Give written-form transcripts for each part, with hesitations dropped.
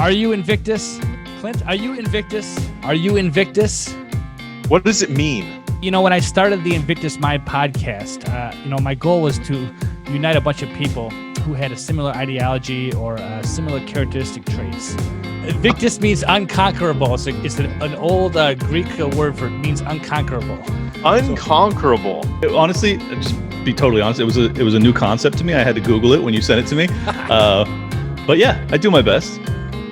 Are you Invictus? Clint, are you Invictus? Are you Invictus? What does it mean? You know, when I started the Invictus Mind podcast, my goal was to unite a bunch of people who had a similar ideology or similar characteristic traits. Invictus means unconquerable. It's an old Greek word for it means unconquerable. Unconquerable. Honestly, just be totally honest, it was a new concept to me. I had to Google it when you sent it to me. But yeah, I do my best.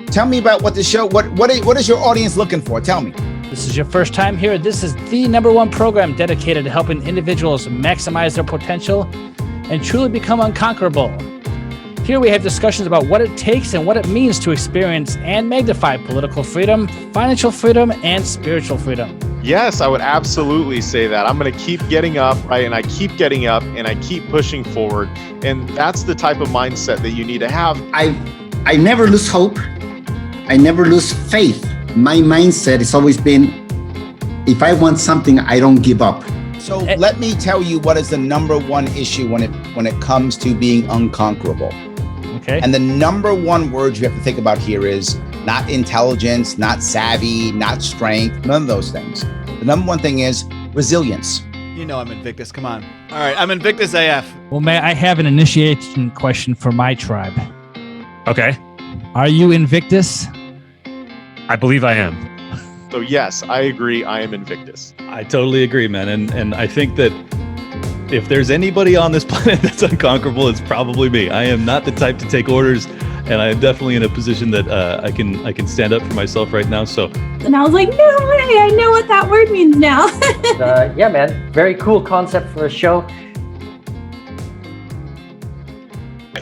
Tell me about what the show. What is your audience looking for? Tell me. This is your first time here. This is the #1 program dedicated to helping individuals maximize their potential and truly become unconquerable. Here we have discussions about what it takes and what it means to experience and magnify political freedom, financial freedom, and spiritual freedom. Yes, I would absolutely say that. I'm going to keep getting up, right? And I keep getting up and I keep pushing forward. And that's the type of mindset that you need to have. I never lose hope. I never lose faith. My mindset has always been, if I want something, I don't give up. So let me tell you what is the #1 issue when it comes to being unconquerable. Okay. And the #1 word you have to think about here is not intelligence, not savvy, not strength, none of those things. The #1 thing is resilience. You know I'm Invictus, come on. All right, I'm Invictus AF. Well, Matt, I have an initiation question for my tribe. Okay. Are you Invictus? I believe I am. So yes, I agree. I am Invictus. I totally agree, man. And I think that if there's anybody on this planet that's unconquerable, it's probably me. I am not the type to take orders, and I am definitely in a position that I can stand up for myself right now. So. And I was like, no way, I know what that word means now. Yeah, man, very cool concept for a show.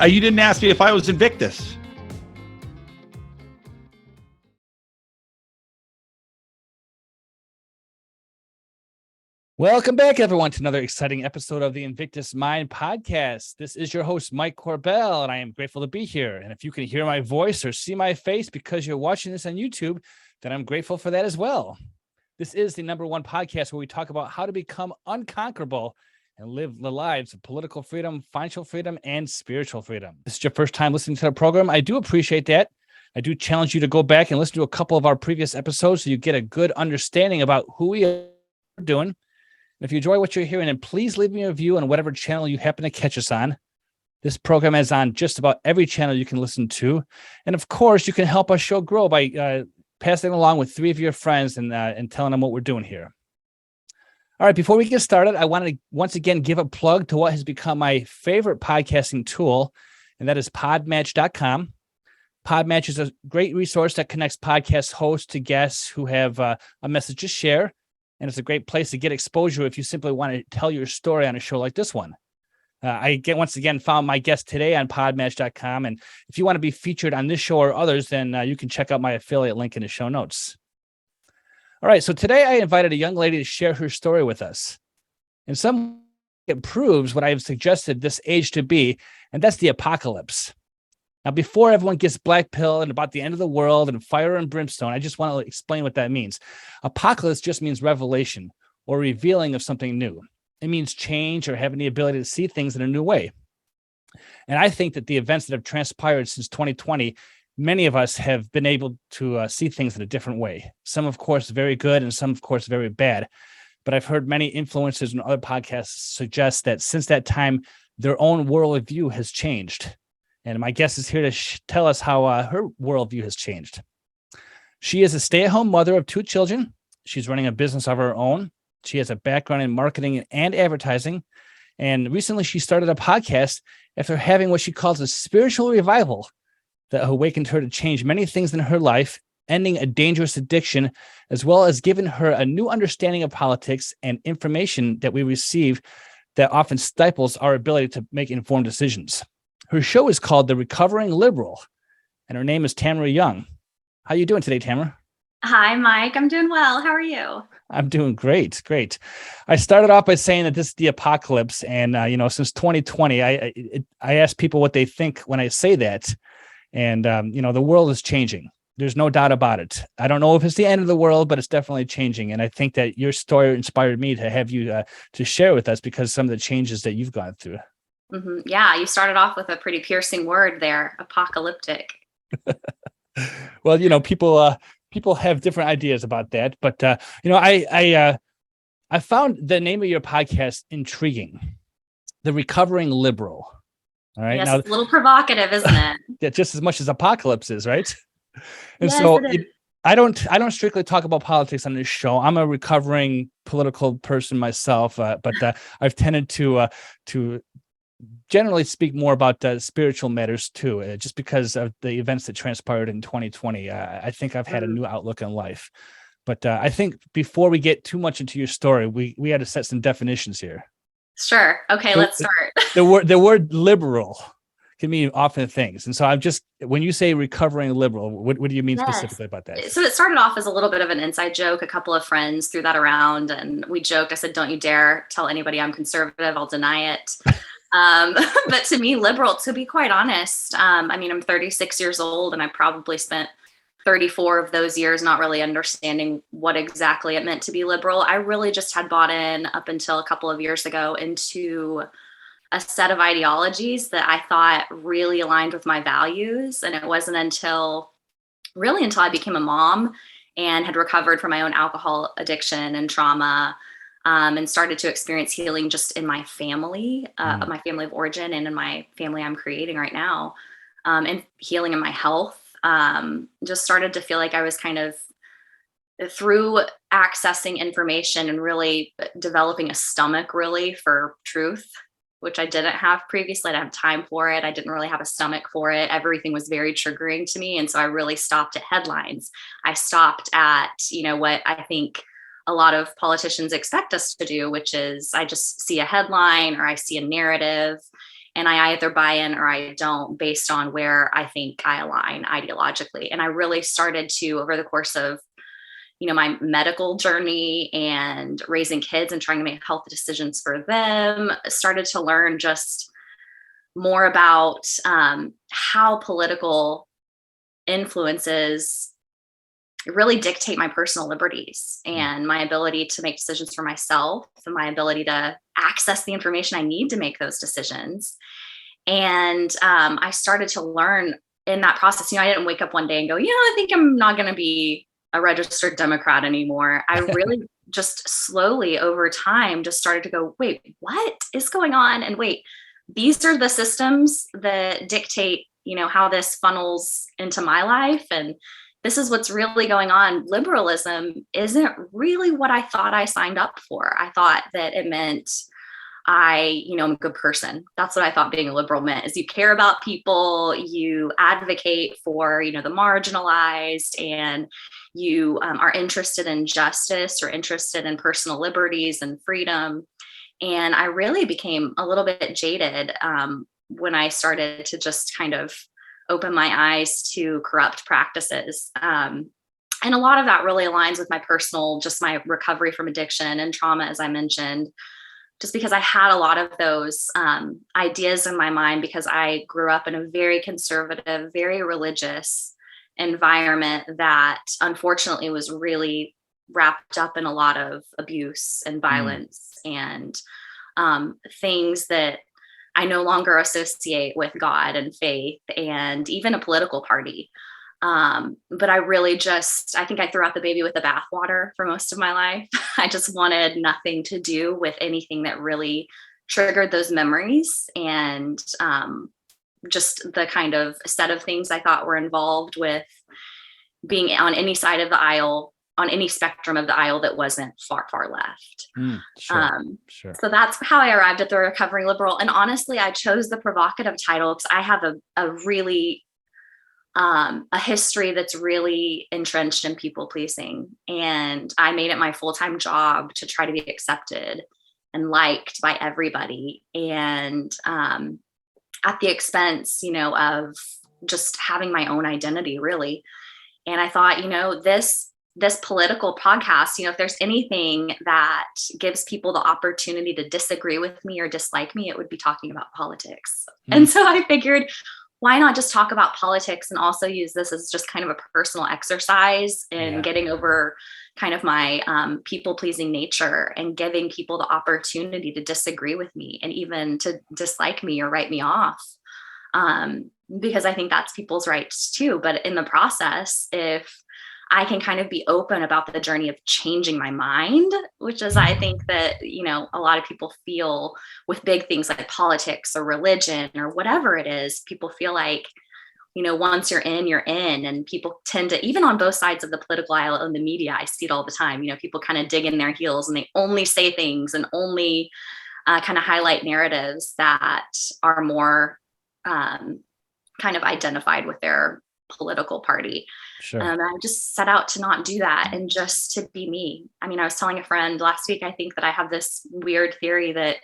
You didn't ask me if I was Invictus. Welcome back, everyone, to another exciting episode of the Invictus Mind podcast. This is your host, Mike Corbell, and I am grateful to be here. And if you can hear my voice or see my face because you're watching this on YouTube, then I'm grateful for that as well. This is the #1 podcast where we talk about how to become unconquerable and live the lives of political freedom, financial freedom, and spiritual freedom. This is your first time listening to the program. I do appreciate that. I do challenge you to go back and listen to a couple of our previous episodes so you get a good understanding about who we are doing. If you enjoy what you're hearing, then please leave me a review on whatever channel you happen to catch us on. This program is on just about every channel you can listen to. And of course, you can help our show grow by passing it along with 3 of your friends and telling them what we're doing here. All right, before we get started, I want to once again give a plug to what has become my favorite podcasting tool, and that is podmatch.com. Podmatch is a great resource that connects podcast hosts to guests who have a message to share. And it's a great place to get exposure if you simply want to tell your story on a show like this one. Once again found my guest today on podmatch.com. And if you want to be featured on this show or others, then you can check out my affiliate link in the show notes. All right. So today I invited a young lady to share her story with us. In some way, it proves what I have suggested this age to be, and that's the apocalypse. Now, before everyone gets blackpilled and about the end of the world and fire and brimstone, I just want to explain what that means. Apocalypse just means revelation or revealing of something new. It means change or having the ability to see things in a new way. And I think that the events that have transpired since 2020, many of us have been able to see things in a different way. Some, of course, very good and some, of course, very bad. But I've heard many influencers and other podcasts suggest that since that time, their own worldview has changed. And my guest is here to tell us how her worldview has changed. She is a stay-at-home mother of 2 children. She's running a business of her own. She has a background in marketing and advertising. And recently she started a podcast after having what she calls a spiritual revival that awakened her to change many things in her life, ending a dangerous addiction, as well as giving her a new understanding of politics and information that we receive that often stifles our ability to make informed decisions. Her show is called The Recovering Liberal, and her name is Tamara Young. How are you doing today, Tamara? Hi, Mike. I'm doing well. How are you? I'm doing great. I started off by saying that this is the apocalypse, and since 2020, I ask people what they think when I say that, and the world is changing. There's no doubt about it. I don't know if it's the end of the world, but it's definitely changing, and I think that your story inspired me to have you to share with us because of some of the changes that you've gone through. Mm-hmm. Yeah, you started off with a pretty piercing word there, apocalyptic. Well, people have different ideas about that, but I found the name of your podcast intriguing, The Recovering Liberal. All right. Yes, Now, it's a little provocative, isn't it? yeah, just as much as apocalypse is, right? And Yes, so it is. I don't strictly talk about politics on this show. I'm a recovering political person myself, but I've tended to generally speak more about spiritual matters too, just because of the events that transpired in 2020. I think I've had a new outlook on life. But I think before we get too much into your story, we had to set some definitions here. Sure. Okay, let's start. The word liberal can mean often things. And so when you say recovering liberal, what do you mean specifically about that? So it started off as a little bit of an inside joke. A couple of friends threw that around and we joked. I said, don't you dare tell anybody I'm conservative. I'll deny it. But to me, liberal, to be quite honest, I'm 36 years old and I probably spent 34 of those years not really understanding what exactly it meant to be liberal. I really just had bought in up until a couple of years ago into a set of ideologies that I thought really aligned with my values. And it wasn't until I became a mom and had recovered from my own alcohol addiction and trauma, and started to experience healing just in my family, my family of origin, and in my family I'm creating right now, and healing in my health. Just started to feel like I was kind of, through accessing information and really developing a stomach really for truth, which I didn't have previously. I didn't have time for it. I didn't really have a stomach for it. Everything was very triggering to me. And so I really stopped at headlines. I stopped at, what I think a lot of politicians expect us to do, which is I just see a headline or I see a narrative and I either buy in or I don't based on where I think I align ideologically. And I really started to, over the course of my medical journey and raising kids and trying to make health decisions for them, started to learn just more about how political influences really dictate my personal liberties and my ability to make decisions for myself and my ability to access the information I need to make those decisions. And I started to learn in that process. I didn't wake up one day and go, I think I'm not going to be a registered Democrat anymore. I really just slowly over time just started to go, wait, what is going on? And wait, these are the systems that dictate, how this funnels into my life. And this is what's really going on. Liberalism isn't really what I thought I signed up for. I thought that it meant I'm a good person. That's what I thought being a liberal meant, is you care about people, you advocate for, the marginalized, and you are interested in justice or interested in personal liberties and freedom. And I really became a little bit jaded when I started to just kind of open my eyes to corrupt practices. And a lot of that really aligns with my personal, just my recovery from addiction and trauma, as I mentioned, just because I had a lot of those ideas in my mind because I grew up in a very conservative, very religious environment that unfortunately was really wrapped up in a lot of abuse and violence and things that I no longer associate with God and faith and even a political party. But I really I think I threw out the baby with the bathwater for most of my life. I just wanted nothing to do with anything that really triggered those memories and just the kind of set of things I thought were involved with being on any side of the aisle, on any spectrum of the aisle that wasn't far, far left. Sure. So that's how I arrived at the Recovering Liberal. And honestly, I chose the provocative title because I have a really a history that's really entrenched in people pleasing. And I made it my full-time job to try to be accepted and liked by everybody. And at the expense, of just having my own identity, really. And I thought, this political podcast, if there's anything that gives people the opportunity to disagree with me or dislike me, it would be talking about politics. And so I figured, why not just talk about politics and also use this as just kind of a personal exercise in getting over kind of my people-pleasing nature and giving people the opportunity to disagree with me and even to dislike me or write me off. because I think that's people's rights too. But in the process, if I can kind of be open about the journey of changing my mind, which is, I think that, a lot of people feel with big things like politics or religion or whatever it is, people feel like, once you're in, and people tend to, even on both sides of the political aisle and the media, I see it all the time, people kind of dig in their heels and they only say things and only kind of highlight narratives that are more kind of identified with their political party. Sure. I just set out to not do that and just to be me. I mean, I was telling a friend last week, I think that I have this weird theory that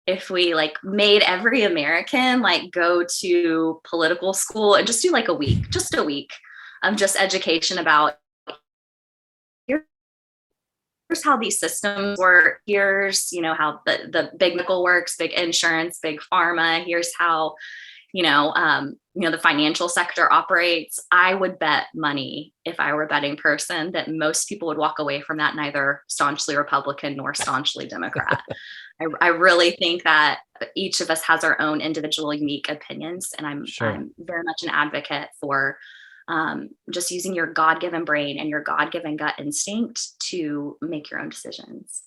if we made every American go to political school and just do a week of just education about here's how these systems work. Here's, how the big nickel works, big insurance, big pharma. Here's how, the financial sector operates. I would bet money, if I were a betting person, that most people would walk away from that neither staunchly Republican nor staunchly Democrat. I really think that each of us has our own individual, unique opinions. And I'm very much an advocate for just using your God-given brain and your God-given gut instinct to make your own decisions.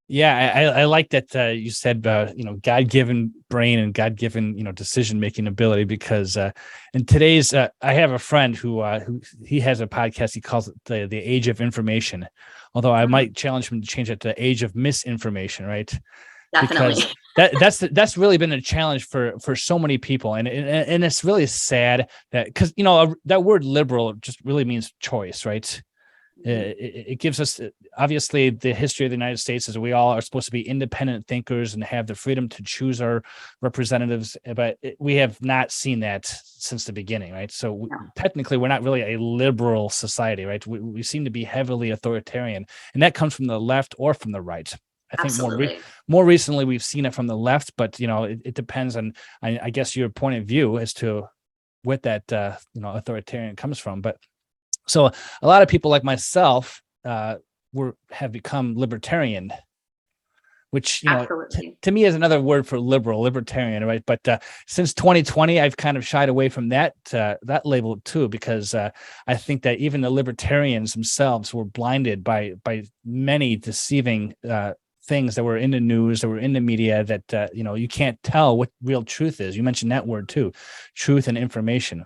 Yeah, I like that you said, God-given brain and God-given, decision-making ability, because in today's, I have a friend who he has a podcast. He calls it the age of information. Although I might challenge him to change it to age of misinformation, right? Definitely. Because that's really been a challenge for so many people, and it's really sad that, because that word liberal just really means choice, right? It gives us, obviously, the history of the United States is we all are supposed to be independent thinkers and have the freedom to choose our representatives, but we have not seen that since the beginning, right? So technically, we're not really a liberal society, right? We seem to be heavily authoritarian, and that comes from the left or from the right. I think more recently we've seen it from the left, but it depends on, I guess, your point of view as to what that authoritarian comes from. But so a lot of people like myself have become libertarian, which to me is another word for libertarian, right? But since 2020, I've kind of shied away from that label too, because I think that even the libertarians themselves were blinded by many deceiving things that were in the news, that were in the media, that you can't tell what real truth is. You mentioned that word too, truth and information.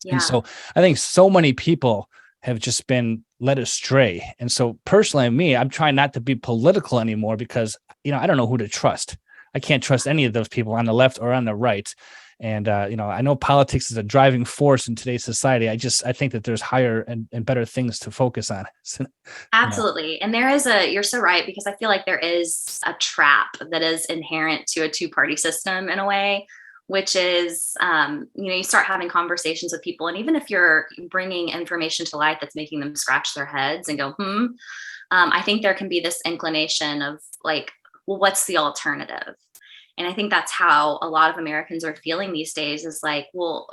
Yeah. And so I think so many people have just been led astray. And so personally, I'm trying not to be political anymore, because, I don't know who to trust. I can't trust any of those people on the left or on the right. And, I know politics is a driving force in today's society. I think that there's higher and better things to focus on. Absolutely. And you're so right, because I feel like there is a trap that is inherent to a two-party system in a way, which is, you start having conversations with people. And even if you're bringing information to light that's making them scratch their heads and go, I think there can be this inclination of well, what's the alternative? And I think that's how a lot of Americans are feeling these days, is well,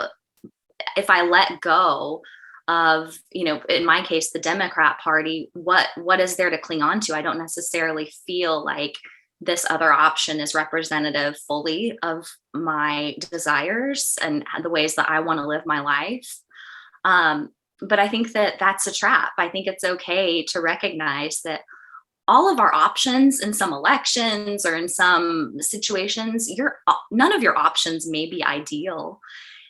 if I let go of, in my case, the Democrat Party, what is there to cling on to? I don't necessarily feel like this other option is representative fully of my desires and the ways that I want to live my life. But I think that that's a trap. I think it's okay to recognize that all of our options in some elections or in some situations, none of your options may be ideal.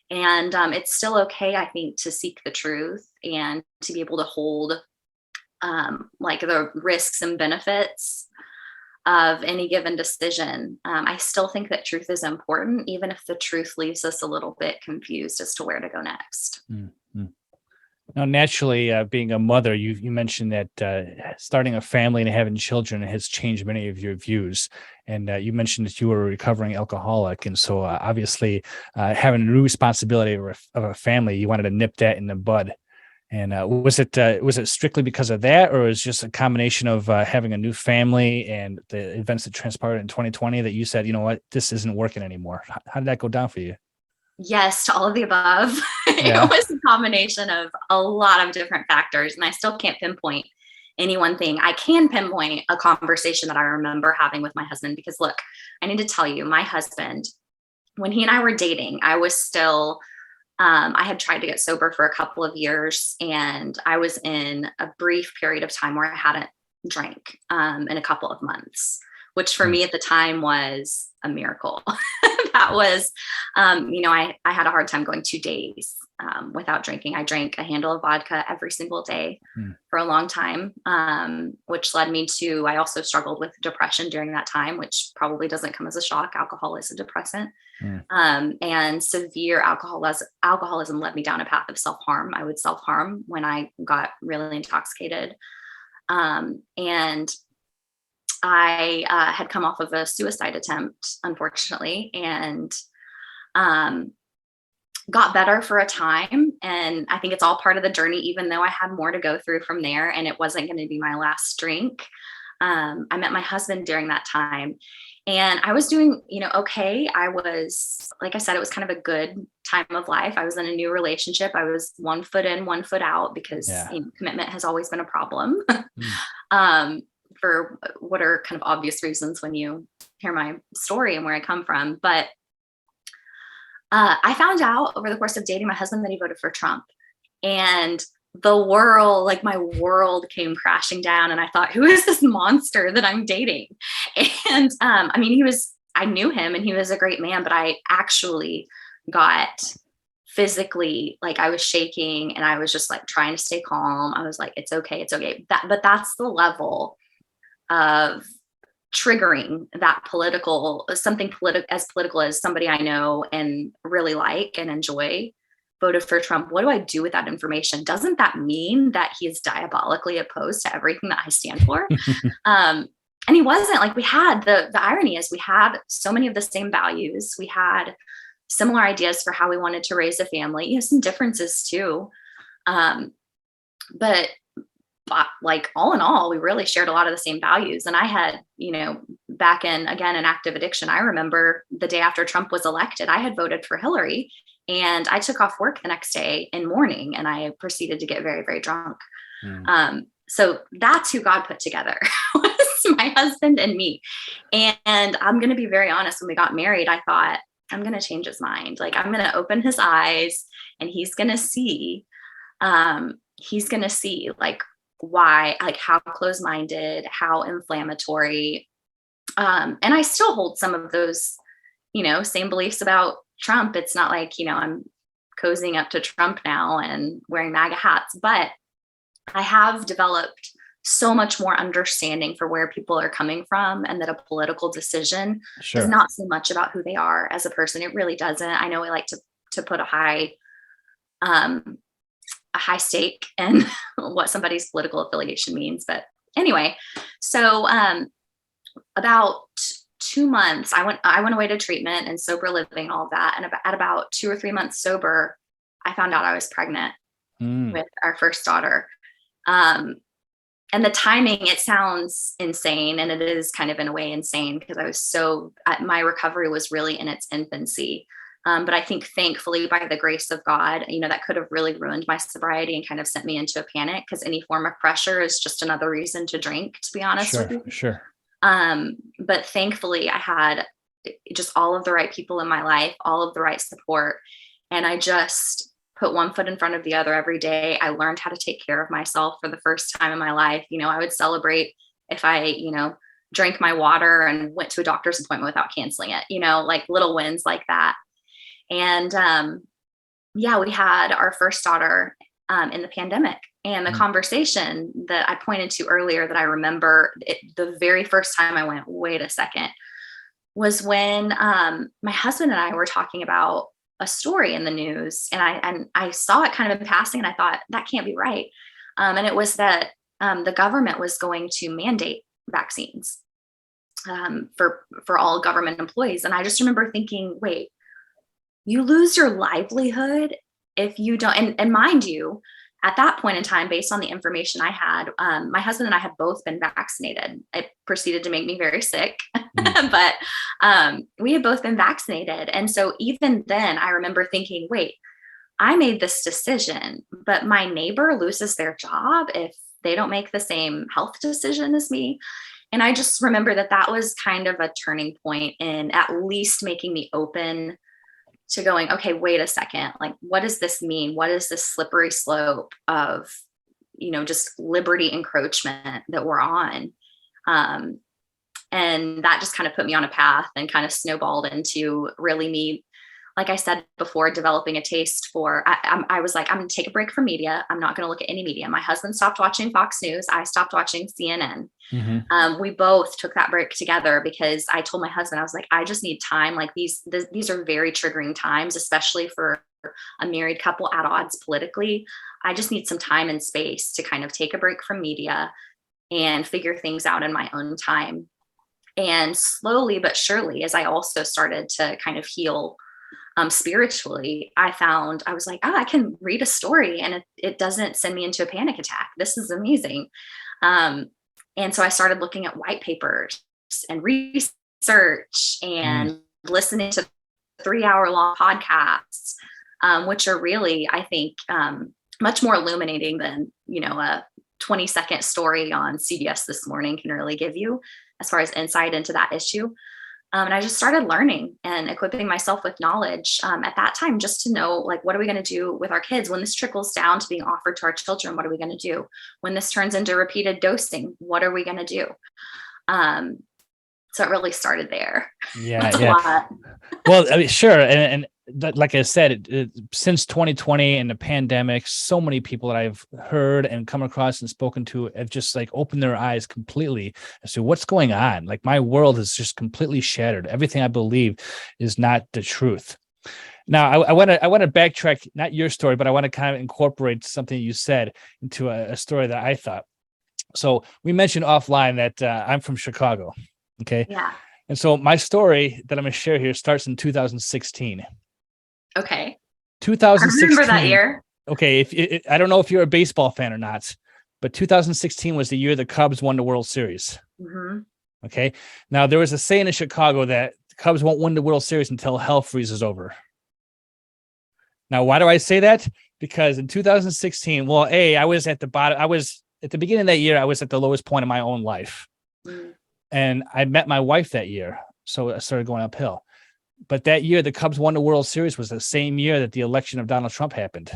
And it's still okay, I think, to seek the truth and to be able to hold the risks and benefits of any given decision. I still think that truth is important, even if the truth leaves us a little bit confused as to where to go next. Mm-hmm. Now, naturally, being a mother, you mentioned that starting a family and having children has changed many of your views. And you mentioned that you were a recovering alcoholic. And so obviously having a new responsibility of a family, you wanted to nip that in the bud. And was it strictly because of that, or was it just a combination of having a new family and the events that transpired in 2020 that you said, you know what, this isn't working anymore? How did that go down for you? Yes, to all of the above. Yeah. It was a combination of a lot of different factors, and I still can't pinpoint any one thing. I can pinpoint a conversation that I remember having with my husband, because look, I need to tell you, my husband when he and I were dating, I was still, I had tried to get sober for a couple of years, and I was in a brief period of time where I hadn't drank in a couple of months, which for me at the time was a miracle. That was, I had a hard time going 2 days without drinking. I drank a handle of vodka every single day for a long time, which led me to, I also struggled with depression during that time, which probably doesn't come as a shock. Alcohol is a depressant. And severe alcoholism led me down a path of self-harm. I would self-harm when I got really intoxicated. And I had come off of a suicide attempt, unfortunately, and got better for a time. And I think it's all part of the journey, even though I had more to go through from there, and it wasn't going to be my last drink. I met my husband during that time, and I was doing, okay. I was, like I said, it was kind of a good time of life. I was in a new relationship. I was 1 foot in, 1 foot out, because commitment has always been a problem. For what are kind of obvious reasons when you hear my story and where I come from. But I found out over the course of dating my husband that he voted for Trump, and the world, like my world came crashing down. And I thought, who is this monster that I'm dating? And I knew him and he was a great man, but I actually got physically, like I was shaking and I was just like trying to stay calm. I was like, it's okay. It's okay. But that's the level of triggering that something political as somebody I know and really like and enjoy voted for Trump. What do I do with that information? Doesn't that mean that he is diabolically opposed to everything that I stand for? And he wasn't. Like, we had the irony is we had so many of the same values. We had similar ideas for how we wanted to raise a family. Some differences too. But like all in all, we really shared a lot of the same values. And I had, back in, again, an active addiction. I remember the day after Trump was elected, I had voted for Hillary, and I took off work the next day in mourning, and I proceeded to get very, very drunk. So that's who God put together, was my husband and me. And I'm going to be very honest, when we got married, I thought, I'm going to change his mind. Like, I'm going to open his eyes, and he's going to see like why, like how closed-minded, how inflammatory. And I still hold some of those, same beliefs about Trump. It's not like, I'm cozying up to Trump now and wearing MAGA hats, but I have developed so much more understanding for where people are coming from, and that a political decision is not so much about who they are as a person. It really doesn't. I know we like to put a high stake in what somebody's political affiliation means. But anyway, so about 2 months, I went away to treatment and sober living, all of that. And at about 2 or 3 months sober, I found out I was pregnant with our first daughter. And the timing, it sounds insane, and it is kind of in a way insane, because my recovery was really in its infancy. But I think, thankfully, by the grace of God, that could have really ruined my sobriety and kind of sent me into a panic, because any form of pressure is just another reason to drink, to be honest with you. Sure. But thankfully, I had just all of the right people in my life, all of the right support. And I just put 1 foot in front of the other every day. I learned how to take care of myself for the first time in my life. I would celebrate if I, drank my water and went to a doctor's appointment without canceling it, like little wins like that. And we had our first daughter in the pandemic. And the conversation that I pointed to earlier that I remember, the very first time I went, wait a second, was when my husband and I were talking about a story in the news. And I saw it kind of in passing, and I thought, that can't be right. And it was that the government was going to mandate vaccines for all government employees. And I just remember thinking, wait, you lose your livelihood if you don't. And mind you, at that point in time, based on the information I had, my husband and I had both been vaccinated. It proceeded to make me very sick, but we had both been vaccinated. And so even then, I remember thinking, wait, I made this decision, but my neighbor loses their job if they don't make the same health decision as me. And I just remember that was kind of a turning point in at least making me open to going, okay, wait a second, like, what does this mean? What is this slippery slope of, just liberty encroachment that we're on? And that just kind of put me on a path and kind of snowballed into really me, like I said before, developing a taste for, I was like, I'm going to take a break from media. I'm not going to look at any media. My husband stopped watching Fox News. I stopped watching CNN. We both took that break together because I told my husband, I was like, I just need time. Like these are very triggering times, especially for a married couple at odds politically. I just need some time and space to kind of take a break from media and figure things out in my own time. And slowly but surely, as I also started to kind of heal spiritually, I was like, I can read a story and it doesn't send me into a panic attack. This is amazing. And so I started looking at white papers and research and listening to 3-hour long podcasts, which are really, I think, much more illuminating than, a 20-second story on CBS This Morning can really give you as far as insight into that issue. And I just started learning and equipping myself with knowledge at that time, just to know, like, what are we going to do with our kids when this trickles down to being offered to our children? What are we going to do when this turns into repeated dosing? What are we going to do? So it really started there. Yeah. Well, I mean, sure. And like I said, since 2020 and the pandemic, so many people that I've heard and come across and spoken to have just like opened their eyes completely as to what's going on. Like my world is just completely shattered. Everything I believe is not the truth. Now, I want to backtrack, not your story, but I want to kind of incorporate something you said into a story that I thought. So we mentioned offline that I'm from Chicago. Okay. Yeah. And so my story that I'm going to share here starts in 2016. Okay. 2016. I remember that year. Okay. I don't know if you're a baseball fan or not, but 2016 was the year the Cubs won the World Series. Okay. Now there was a saying in Chicago that the Cubs won't win the World Series until hell freezes over. Now, why do I say that? Because in 2016, well, I was at the bottom. I was at the beginning of that year. I was at the lowest point in my own life. And I met my wife that year. So I started going uphill. But that year, the Cubs won the World Series was the same year that the election of Donald Trump happened.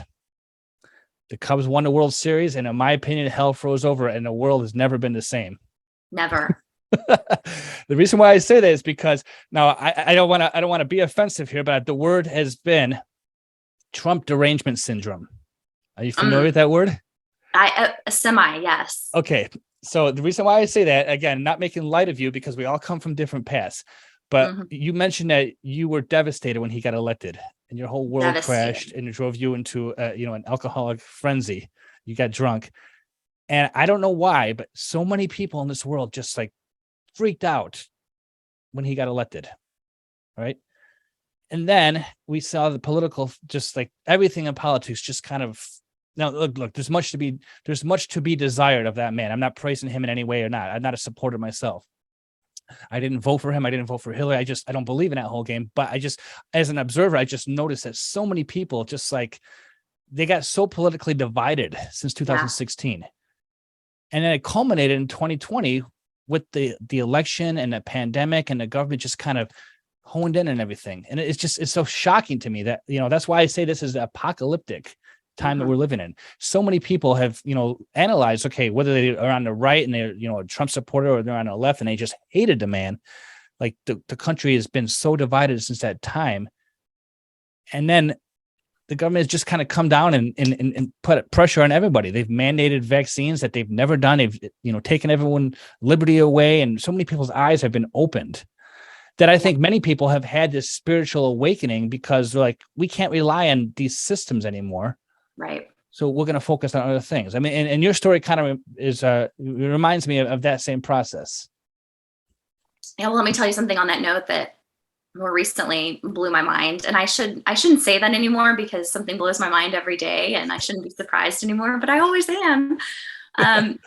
The Cubs won the World Series. And in my opinion, hell froze over and the world has never been the same. Never. The reason why I say that is because now I don't want to be offensive here, but the word has been Trump derangement syndrome. Are you familiar with that word? Yes. Okay. So the reason why I say that, again, not making light of you because we all come from different paths, but you mentioned that you were devastated when he got elected and your whole world crashed and it drove you into an alcoholic frenzy. You got drunk. And I don't know why, but so many people in this world just like freaked out when he got elected. Right. And then we saw the political, just like everything in politics just kind of. Now, look, there's much to be desired of that man. I'm not praising him in any way or not. I'm not a supporter myself. I didn't vote for him. I didn't vote for Hillary. I don't believe in that whole game. But as an observer, I just noticed that so many people just like they got so politically divided since 2016. And then it culminated in 2020 with the election and the pandemic and the government just kind of honed in and everything. And it's so shocking to me that, that's why I say this is apocalyptic time that we're living in. So many people have, analyzed, okay, whether they are on the right and they're, a Trump supporter or they're on the left and they just hated the man. Like the country has been so divided since that time. And then the government has just kind of come down and put pressure on everybody. They've mandated vaccines that they've never done. They've, taken everyone's liberty away. And so many people's eyes have been opened that I think many people have had this spiritual awakening because they're like, we can't rely on these systems anymore. Right. So we're going to focus on other things. I mean, and your story kind of it reminds me of that same process. Yeah. Well, let me tell you something on that note that more recently blew my mind. And I shouldn't say that anymore because something blows my mind every day and I shouldn't be surprised anymore, but I always am. I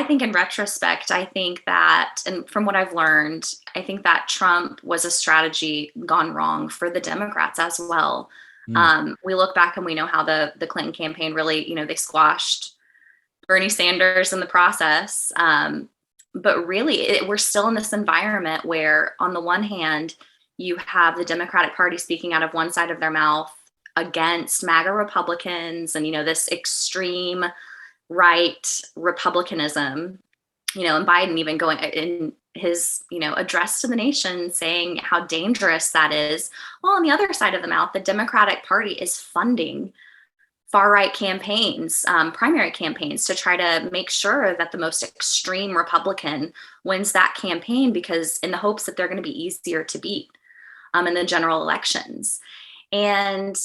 think in retrospect, I think that, and from what I've learned, I think that Trump was a strategy gone wrong for the Democrats as well. We look back and we know how the Clinton campaign really, they squashed Bernie Sanders in the process. But really, we're still in this environment where, on the one hand, you have the Democratic Party speaking out of one side of their mouth against MAGA Republicans and, this extreme right Republicanism, and Biden even going in his, address to the nation saying how dangerous that is. Well, on the other side of the mouth, the Democratic Party is funding far-right campaigns, primary campaigns, to try to make sure that the most extreme Republican wins that campaign, because in the hopes that they're going to be easier to beat in the general elections. And,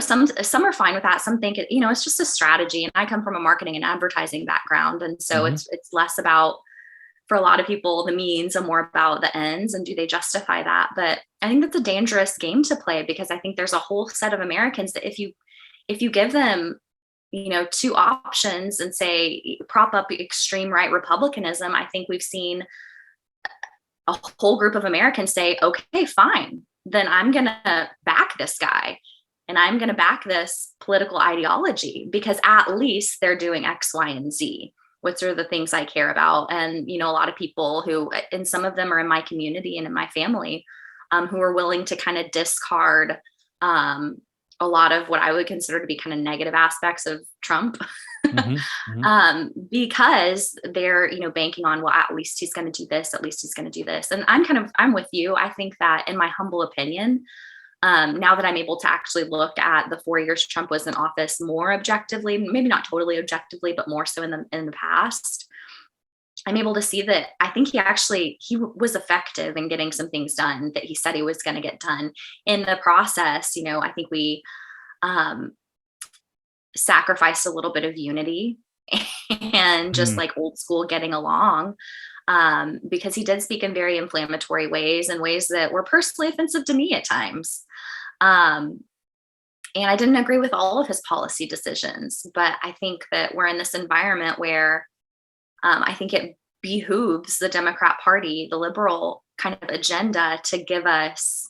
some are fine with that. Some think it's just a strategy. And I come from a marketing and advertising background. And so it's less about, for a lot of people, the means and more about the ends, and do they justify that? But I think that's a dangerous game to play, because I think there's a whole set of Americans that if you give them, two options and say, prop up extreme right Republicanism, I think we've seen a whole group of Americans say, okay, fine, then I'm going to back this guy and I'm going to back this political ideology, because at least they're doing X, Y, and Z, which are the things I care about. And, a lot of people who, and some of them are in my community and in my family, who are willing to kind of discard a lot of what I would consider to be kind of negative aspects of Trump, because they're, banking on, well, at least he's going to do this, at least he's going to do this. And I'm with you. I think that, in my humble opinion, now that I'm able to actually look at the 4 years Trump was in office more objectively, maybe not totally objectively, but more so in the past, I'm able to see that I think he was effective in getting some things done that he said he was going to get done. In the process, I think we sacrificed a little bit of unity and just like old school getting along, because he did speak in very inflammatory ways, and ways that were personally offensive to me at times. And I didn't agree with all of his policy decisions, but I think that we're in this environment where I think it behooves the Democrat Party, the liberal kind of agenda, to give us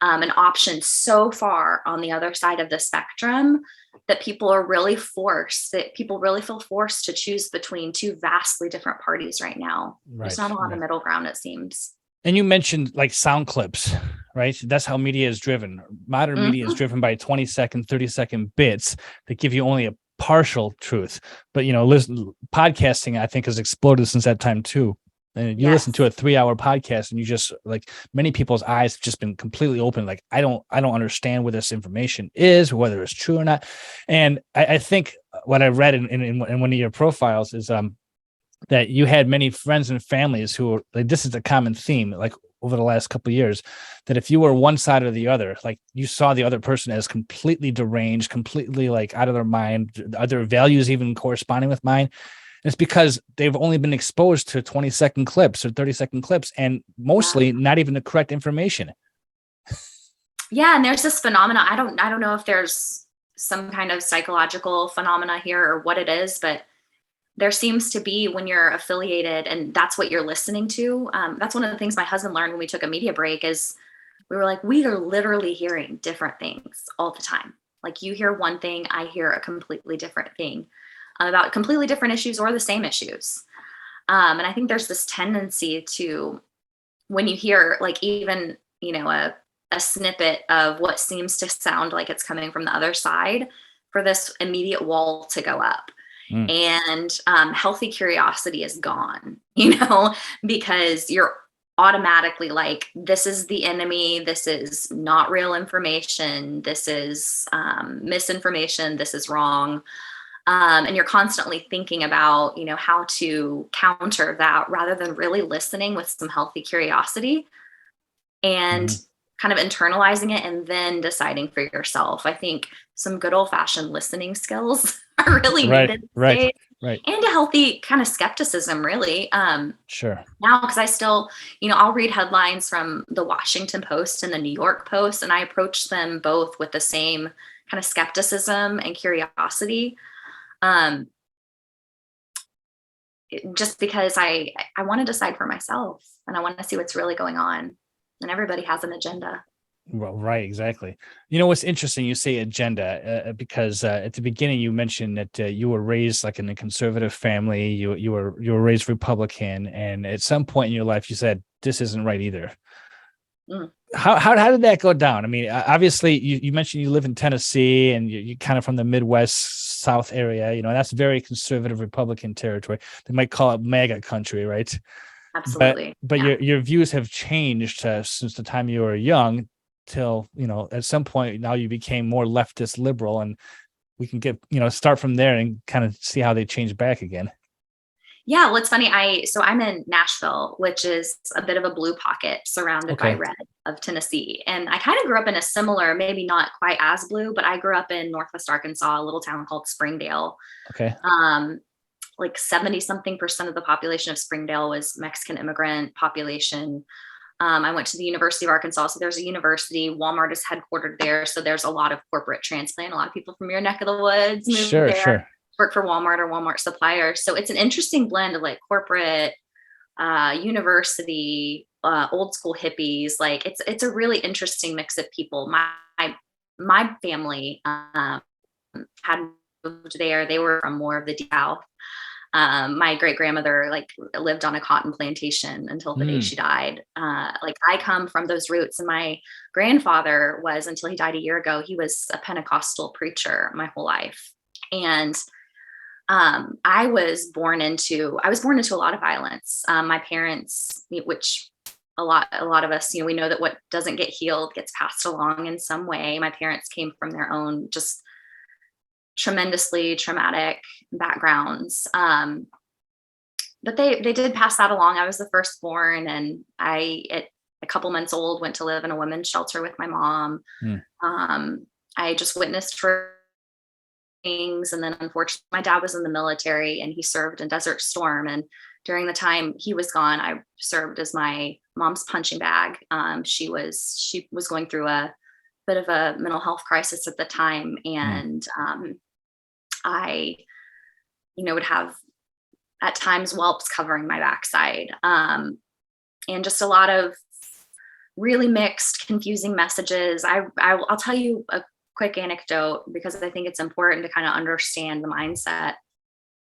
an option so far on the other side of the spectrum that people really feel forced to choose between two vastly different parties right now. Right. There's not a lot of middle ground, it seems. And you mentioned like sound clips, right? That's how media is driven. Modern media is driven by 20-second, 30-second bits that give you only a partial truth. But podcasting, I think, has exploded since that time too. And you listen to a 3-hour podcast, and you just, like, many people's eyes have just been completely open. Like, I don't understand where this information is, whether it's true or not. And I think what I read in one of your profiles is that you had many friends and families who were like, this is a common theme, like over the last couple of years, that if you were one side or the other, like you saw the other person as completely deranged, completely like out of their mind, other values even corresponding with mine. And it's because they've only been exposed to 20-second clips or 30-second clips, and mostly not even the correct information. Yeah. And there's this phenomena. I don't know if there's some kind of psychological phenomena here or what it is, but there seems to be, when you're affiliated and that's what you're listening to. That's one of the things my husband learned when we took a media break, is we were like, we are literally hearing different things all the time. Like, you hear one thing, I hear a completely different thing about completely different issues or the same issues. And I think there's this tendency to, when you hear like even, a snippet of what seems to sound like it's coming from the other side, for this immediate wall to go up. And healthy curiosity is gone, because you're automatically like, this is the enemy, this is not real information, this is misinformation, this is wrong. And you're constantly thinking about, how to counter that, rather than really listening with some healthy curiosity and kind of internalizing it and then deciding for yourself. I think some good old-fashioned listening skills are really needed. Right. And a healthy kind of skepticism, really. Sure. Now, because I still, I'll read headlines from the Washington Post and the New York Post, and I approach them both with the same kind of skepticism and curiosity. Just because I want to decide for myself, and I want to see what's really going on. And everybody has an agenda. Well, right, exactly. What's interesting, you say agenda, because at the beginning you mentioned that you were raised like in a conservative family. You were raised Republican, and at some point in your life you said, this isn't right either. how did that go down? I mean, obviously you mentioned you live in Tennessee and you're kind of from the Midwest South area, you know, that's very conservative Republican territory. They might call it MAGA country, right? Absolutely. But Yeah. your views have changed since the time you were young till, you know, at some point now you became more leftist liberal, and we can get, you know, start from there and kind of see how they change back again. Yeah, well, it's funny. I'm in Nashville, which is a bit of a blue pocket surrounded by Okay. red of Tennessee. And I kind of grew up in a similar, maybe not quite as blue, but I grew up in Northwest Arkansas, a little town called Springdale. Okay. Like 70 something percent of the population of Springdale was Mexican immigrant population. I went to the University of Arkansas. So there's a university, Walmart is headquartered there. So there's a lot of corporate transplant. A lot of people from your neck of the woods moved Sure, there. sure. Work for Walmart or Walmart suppliers. So it's an interesting blend of like corporate, university, old school hippies. Like it's a really interesting mix of people. My family had moved there. They were from more of the South. My great grandmother like lived on a cotton plantation until the day she died. Like I come from those roots, and my grandfather was, until he died a year ago, he was a Pentecostal preacher my whole life. And I was born into a lot of violence. My parents, which a lot of us, you know, we know that what doesn't get healed gets passed along in some way. My parents came from their own just tremendously traumatic backgrounds. But they did pass that along. I was the firstborn, and I, at a couple months old, went to live in a women's shelter with my mom. I just witnessed her things. And then unfortunately, my dad was in the military and he served in Desert Storm. And during the time he was gone, I served as my mom's punching bag. She was going through a bit of a mental health crisis at the time. And I, you know, would have at times whelps covering my backside. And just a lot of really mixed, confusing messages. I'll tell you a quick anecdote because I think it's important to kind of understand the mindset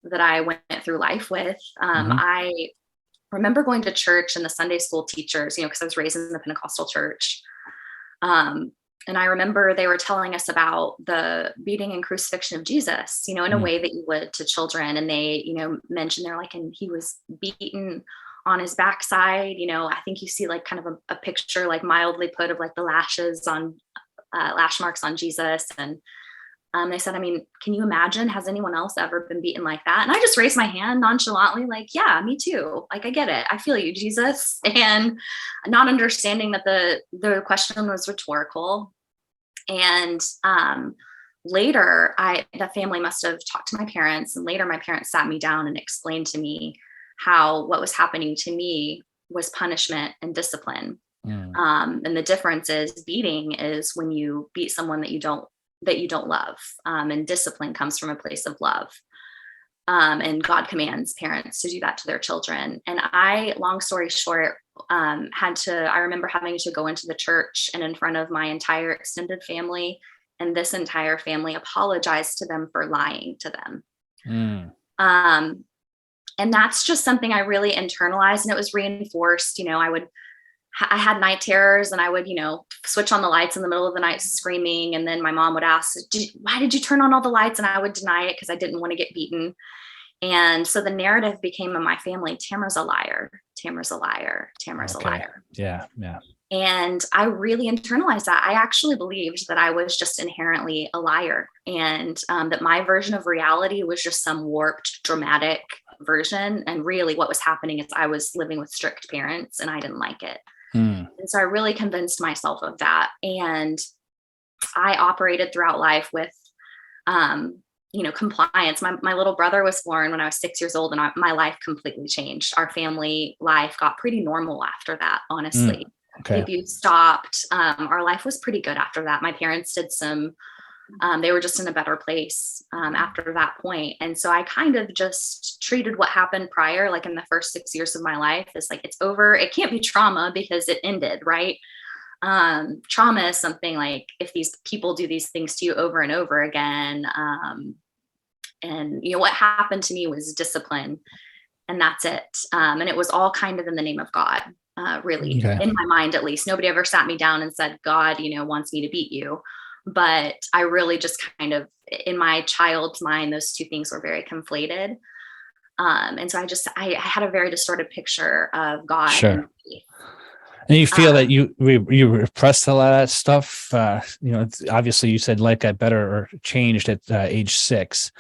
that I went through life with. I remember going to church, and the Sunday school teachers, you know, because I was raised in the Pentecostal church. And I remember they were telling us about the beating and crucifixion of Jesus, you know, in a way that you would to children. And they, you know, mentioned they're like, and he was beaten on his backside. You know, I think you see like kind of a picture like mildly put of like the lashes on lash marks on Jesus. And they said, I mean, can you imagine, has anyone else ever been beaten like that? And I just raised my hand nonchalantly, like, yeah, me too. Like, I get it. I feel you, Jesus. And not understanding that the question was rhetorical. And later, the family must have talked to my parents. And later my parents sat me down and explained to me how what was happening to me was punishment and discipline. And the difference is beating is when you beat someone that you don't love. And discipline comes from a place of love. And God commands parents to do that to their children. And I, long story short, I remember having to go into the church and in front of my entire extended family, and this entire family apologized to them for lying to them. And that's just something I really internalized, and it was reinforced. You know, I had night terrors, and I would, you know, switch on the lights in the middle of the night screaming. And then my mom would ask, why did you turn on all the lights? And I would deny it because I didn't want to get beaten. And so the narrative became in my family, Tamara's a liar, Tamara's a liar, Tamara's a liar. Yeah. And I really internalized that. I actually believed that I was just inherently a liar, and that my version of reality was just some warped, dramatic version. And really what was happening is I was living with strict parents and I didn't like it. And so I really convinced myself of that. And I operated throughout life with, you know, compliance. My little brother was born when I was 6 years old, and my life completely changed. Our family life got pretty normal after that, honestly. The abuse stopped. Our life was pretty good after that. My parents did they were just in a better place after that point. And so I kind of just treated what happened prior, like in the first 6 years of my life, as like, it's over. It can't be trauma because it ended, right? Trauma is something like if these people do these things to you over and over again. And you know, what happened to me was discipline, and that's it. And it was all kind of in the name of God. really, Okay. in my mind, at least. Nobody ever sat me down and said, God, wants me to beat you. But I really just kind of, in my child's mind, those two things were very conflated. And so I had a very distorted picture of God. Sure. And faith. And you feel that you repressed a lot of that stuff. Obviously you said life got better or changed at age 6.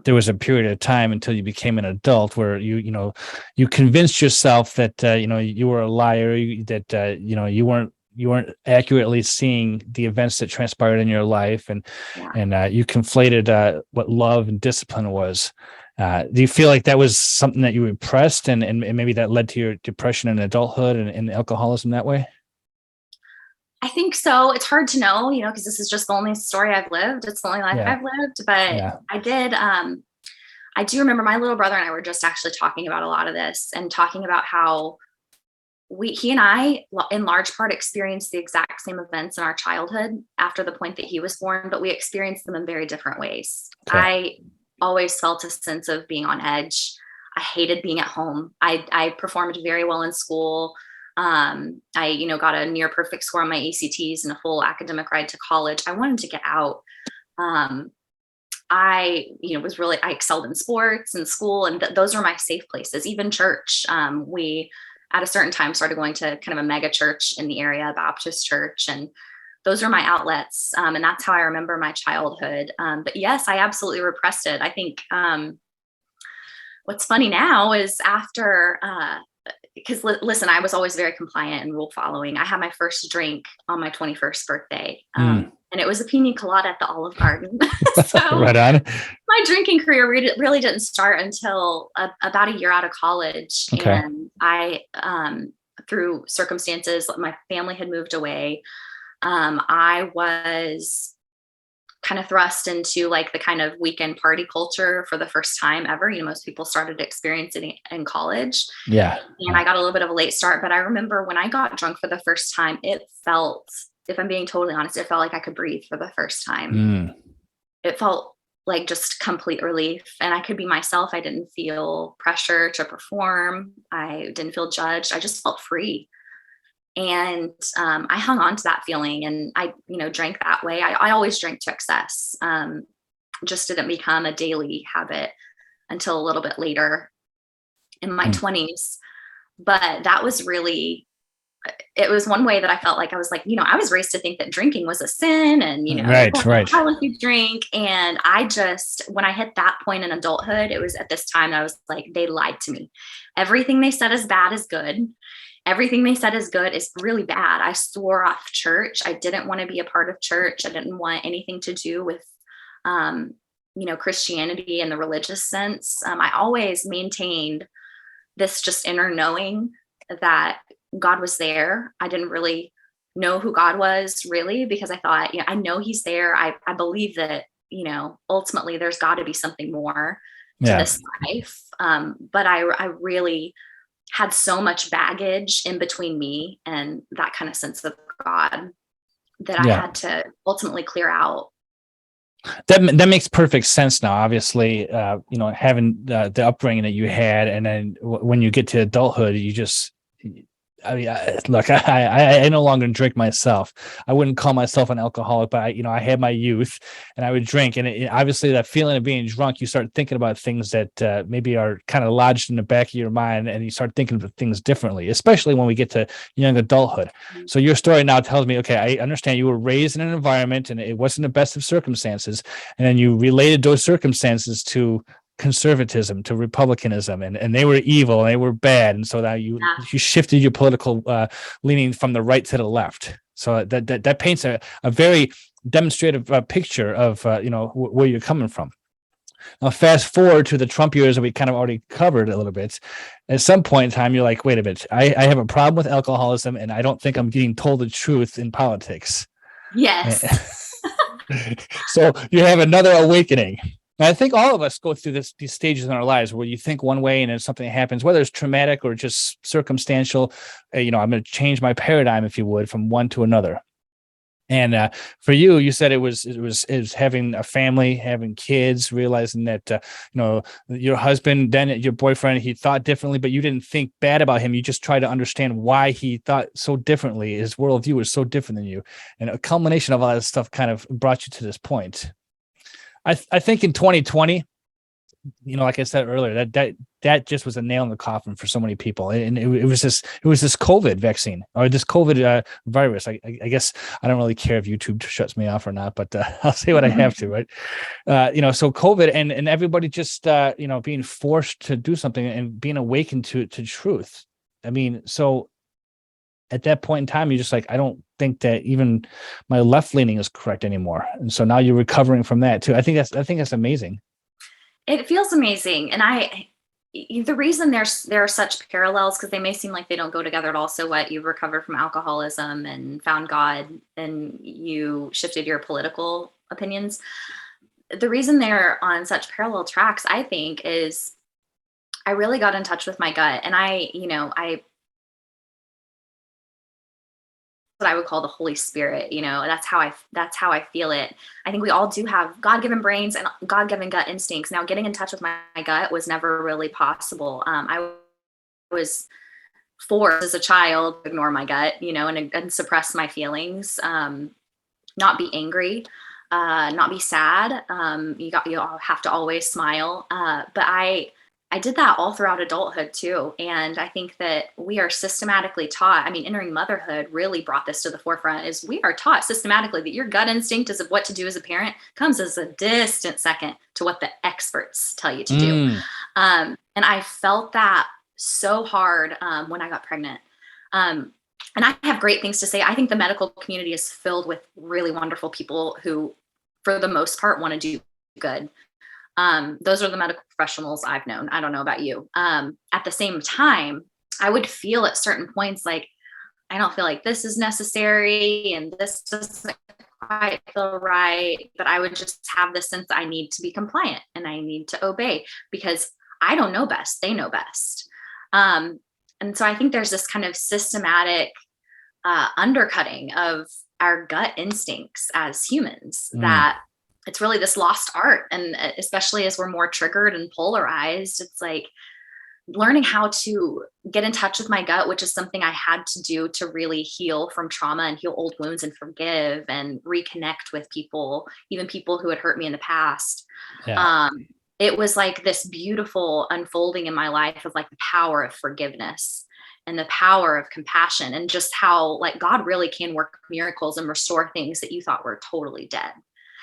There was a period of time until you became an adult where you convinced yourself that you were a liar, that you weren't accurately seeing the events that transpired in your life, and you conflated what love and discipline was. Do you feel like that was something that you repressed and maybe that led to your depression in adulthood and alcoholism that way? I think so. It's hard to know, because this is just the only story I've lived. It's the only life I've lived. But I did. I do remember my little brother and I were just actually talking about a lot of this and talking about how he and I, in large part, experienced the exact same events in our childhood after the point that he was born, but we experienced them in very different ways. Okay. I always felt a sense of being on edge. I hated being at home. I performed very well in school. I got a near perfect score on my ACTs and a full academic ride to college. I wanted to get out. I excelled in sports and school, and those are my safe places. Even church. We at a certain time started going to kind of a mega church in the area, a Baptist church, and those are my outlets. And that's how I remember my childhood. But yes, I absolutely repressed it. I think what's funny now is after, because listen, I was always very compliant and rule following. I had my first drink on my 21st birthday. And it was a pina colada at the Olive Garden. So right on. My drinking career really didn't start until about a year out of college. Okay. And I, through circumstances, my family had moved away. I was kind of thrust into like the kind of weekend party culture for the first time ever. Most people started experiencing it in college. Yeah. And I got a little bit of a late start, but I remember when I got drunk for the first time, it felt, if I'm being totally honest, it felt like I could breathe for the first time. It felt like just complete relief, and I could be myself. I didn't feel pressure to perform. I didn't feel judged. I just felt free. And I hung on to that feeling, and I, drank that way. I always drank to excess. Just didn't become a daily habit until a little bit later in my 20s. But that was really, it was one way that I felt like I was like, I was raised to think that drinking was a sin, and, right. How if you drink? And I just, when I hit that point in adulthood, it was at this time that I was like, they lied to me. Everything they said is bad is good. Everything they said is good is really bad. I swore off church. I didn't want to be a part of church. I didn't want anything to do with, Christianity in the religious sense. I always maintained this just inner knowing that God was there. I didn't really know who God was really, because I thought, I know he's there. I believe that, ultimately there's got to be something more to this life. But I really had so much baggage in between me and that kind of sense of God that I had to ultimately clear out. That makes perfect sense now. Obviously, having the upbringing that you had, and then when you get to adulthood, you just, look, I no longer drink myself. I wouldn't call myself an alcoholic, but I had my youth and I would drink. And obviously that feeling of being drunk, you start thinking about things that maybe are kind of lodged in the back of your mind, and you start thinking of things differently, especially when we get to young adulthood. So your story now tells me, okay, I understand you were raised in an environment and it wasn't the best of circumstances. And then you related those circumstances to conservatism, to republicanism, and they were evil and they were bad, and so that you shifted your political leaning from the right to the left. So that paints a very demonstrative picture of where you're coming from. Now fast forward to the Trump years that we kind of already covered a little bit. At some point in time, you're like, wait a minute, I have a problem with alcoholism, and I don't think I'm getting told the truth in politics. Yes. So you have another awakening. And I think all of us go through these stages in our lives where you think one way and then something happens, whether it's traumatic or just circumstantial. I'm going to change my paradigm, if you would, from one to another. And for you, you said it was having a family, having kids, realizing that your husband, then your boyfriend, he thought differently, but you didn't think bad about him. You just tried to understand why he thought so differently. His worldview was so different than you, and a culmination of all that stuff kind of brought you to this point. I think in 2020, like I said earlier, that just was a nail in the coffin for so many people. And it was this COVID vaccine, or this COVID virus. I guess I don't really care if YouTube shuts me off or not, but I'll say what I have to, right? So COVID and everybody just, being forced to do something and being awakened to truth. I mean, so at that point in time, you're just like, I don't think that even my left leaning is correct anymore. And so now you're recovering from that too. I think that's amazing. It feels amazing. And the reason there are such parallels, because they may seem like they don't go together at all. So what, you've recovered from alcoholism and found God, and you shifted your political opinions. The reason they're on such parallel tracks, I think, is I really got in touch with my gut, and I what I would call the Holy Spirit. That's how I feel it. I think we all do have God-given brains and God-given gut instincts. Now, getting in touch with my gut was never really possible. I was forced as a child to ignore my gut, and suppress my feelings, not be angry, not be sad. You have to always smile. But I did that all throughout adulthood too. And I think that we are systematically taught, entering motherhood really brought this to the forefront, is we are taught systematically that your gut instinct is of what to do as a parent comes as a distant second to what the experts tell you to do. And I felt that so hard when I got pregnant. And I have great things to say. I think the medical community is filled with really wonderful people who, for the most part, want to do good. Those are the medical professionals I've known. I don't know about you. At the same time, I would feel at certain points like, I don't feel like this is necessary and this doesn't quite feel right, but I would just have this sense I need to be compliant and I need to obey because I don't know best. They know best. And so I think there's this kind of systematic undercutting of our gut instincts as humans that it's really this lost art. And especially as we're more triggered and polarized, it's like learning how to get in touch with my gut, which is something I had to do to really heal from trauma and heal old wounds and forgive and reconnect with people, even people who had hurt me in the past. Yeah. It was like this beautiful unfolding in my life of like the power of forgiveness and the power of compassion and just how like God really can work miracles and restore things that you thought were totally dead.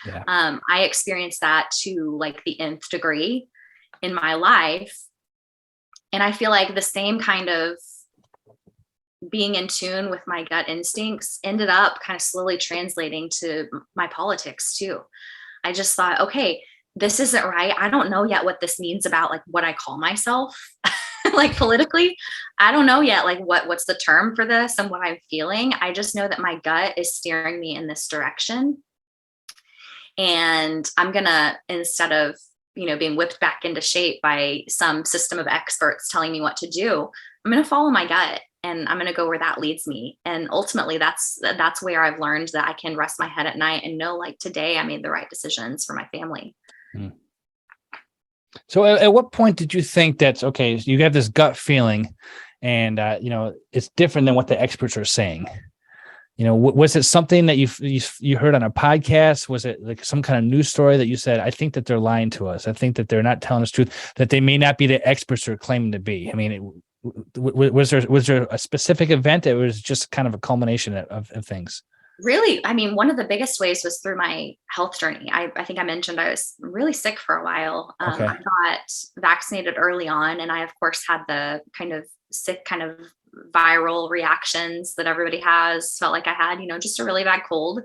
Yeah. I experienced that to like the nth degree in my life. And I feel like the same kind of being in tune with my gut instincts ended up kind of slowly translating to my politics too. I just thought, okay, this isn't right. I don't know yet what this means about like what I call myself, like politically. I don't know yet, like what's the term for this and what I'm feeling. I just know that my gut is steering me in this direction. And I'm going to, instead of, being whipped back into shape by some system of experts telling me what to do, I'm going to follow my gut and I'm going to go where that leads me. And ultimately that's where I've learned that I can rest my head at night and know like today I made the right decisions for my family. So at what point did you think that's okay? You have this gut feeling and, it's different than what the experts are saying. Was it something that you heard on a podcast? Was it like some kind of news story that you said, I think that they're lying to us. I think that they're not telling us the truth, that they may not be the experts they're claiming to be. Was there a specific event that was just kind of a culmination of things? Really, one of the biggest ways was through my health journey. I think I mentioned I was really sick for a while. Okay. I got vaccinated early on, and I, of course, had the kind of sick kind of viral reactions that everybody has. Felt like I had, just a really bad cold